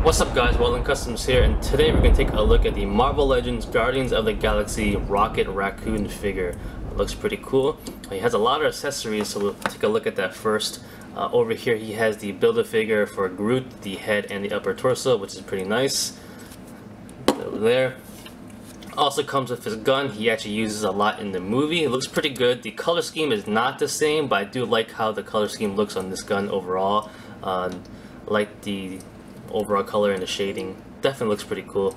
What's up guys, Wildland Customs here, and today we're going to take a look at the Marvel Legends Guardians of the Galaxy Rocket Raccoon figure. It looks pretty cool. He has a lot of accessories, so we'll take a look at that first. Over here he has the Build-A-Figure for Groot, the head and the upper torso, which is pretty nice. Over there. Also comes with his gun. He actually uses a lot in the movie. It looks pretty good. The color scheme is not the same, but I do like how the color scheme looks on this gun overall. Like the overall color and the shading. Definitely looks pretty cool.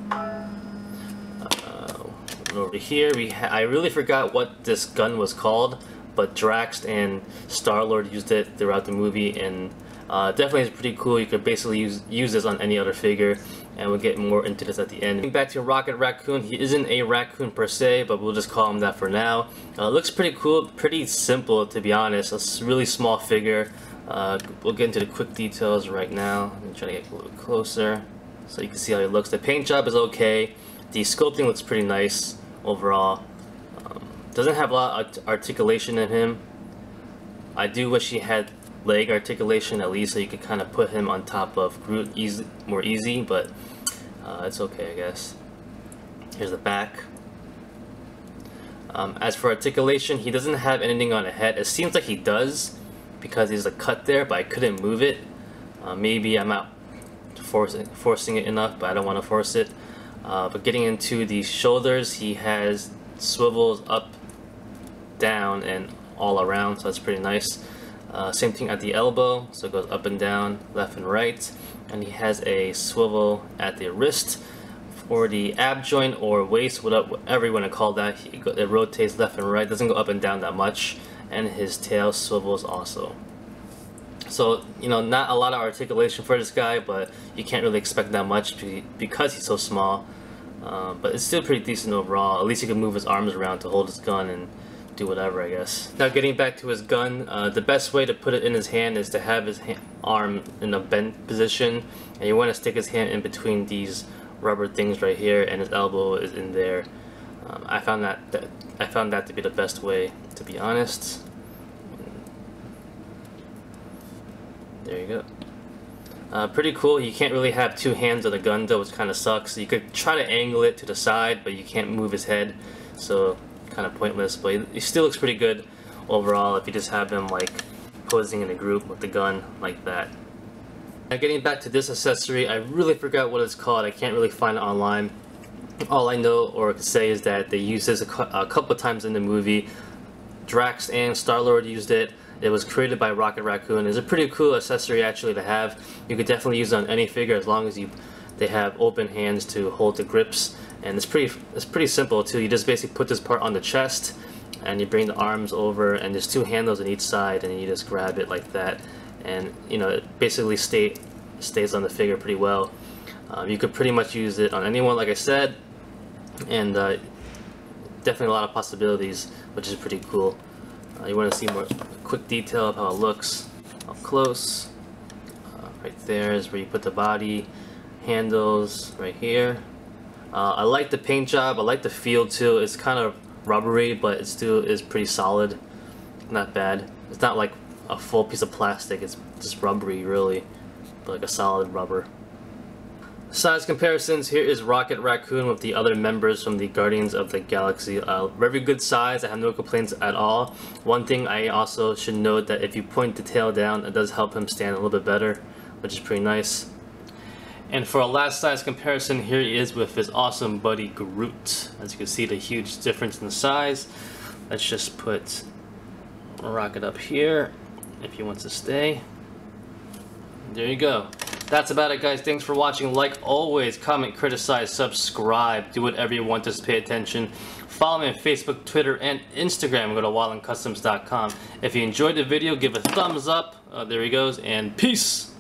Over here I really forgot what this gun was called, but Drax and Star-Lord used it throughout the movie, and definitely is pretty cool. You could basically use this on any other figure, and we'll get more into this at the end. Back to Rocket Raccoon. He isn't a raccoon per se, but we'll just call him that for now. Looks pretty cool, pretty simple to be honest. A really small figure. We'll get into the quick details right now. I'm trying to get a little closer so you can see how he looks. The paint job is okay. The sculpting looks pretty nice overall. Doesn't have a lot of articulation in him. I do wish he had leg articulation at least, so you could kind of put him on top of Groot more easy, but it's okay I guess. Here's the back. As for articulation, he doesn't have anything on the head. It seems like he does, because there's a cut there, but I couldn't move it. Maybe I'm not forcing it enough, but I don't want to force it. But getting into the shoulders, he has swivels up, down, and all around, so that's pretty nice. Same thing at the elbow, so it goes up and down, left and right. And he has a swivel at the wrist. For the ab joint or waist, whatever you want to call that, it rotates left and right, doesn't go up and down that much. And his tail swivels also. So, you know, not a lot of articulation for this guy, but you can't really expect that much because he's so small. But it's still pretty decent overall. At least he can move his arms around to hold his gun and do whatever, I guess. Now getting back to his gun, the best way to put it in his hand is to have his arm in a bent position, and you want to stick his hand in between these rubber things right here, and his elbow is in there. I found that to be the best way, to be honest. There you go. Pretty cool. You can't really have two hands on the gun though, which kind of sucks. You could try to angle it to the side, but you can't move his head, so kind of pointless. But he still looks pretty good overall if you just have him like posing in a group with the gun like that. Now getting back to this accessory, I really forgot what it's called. I can't really find it online. All I know or could say is that they used this a couple of times in the movie. Drax and Star-Lord used it. It was created by Rocket Raccoon. It's a pretty cool accessory actually to have. You could definitely use it on any figure as long as they have open hands to hold the grips. And it's pretty simple too. You just basically put this part on the chest, and you bring the arms over, and there's two handles on each side, and you just grab it like that. And you know, it basically stays on the figure pretty well. You could pretty much use it on anyone, like I said, and definitely a lot of possibilities, which is pretty cool. You want to see more quick detail of how it looks up close. Right there is where you put the body, handles right here. I like the paint job. I like the feel too. It's kind of rubbery, but it still is pretty solid. Not bad. It's not like a full piece of plastic. It's just rubbery really, but like a solid rubber. Size comparisons. Here is Rocket Raccoon with the other members from the Guardians of the Galaxy. Very good size. I have no complaints at all. One thing I also should note that if you point the tail down, it does help him stand a little bit better, which is pretty nice. And for our last size comparison, here he is with his awesome buddy Groot. As you can see, the huge difference in the size. Let's just put Rocket up here if he wants to stay. There you go. That's about it guys. Thanks for watching. Like always, comment, criticize, subscribe, do whatever you want, just pay attention. Follow me on Facebook, Twitter, and Instagram. Go to wildlandcustoms.com. If you enjoyed the video, give a thumbs up. There he goes, and peace!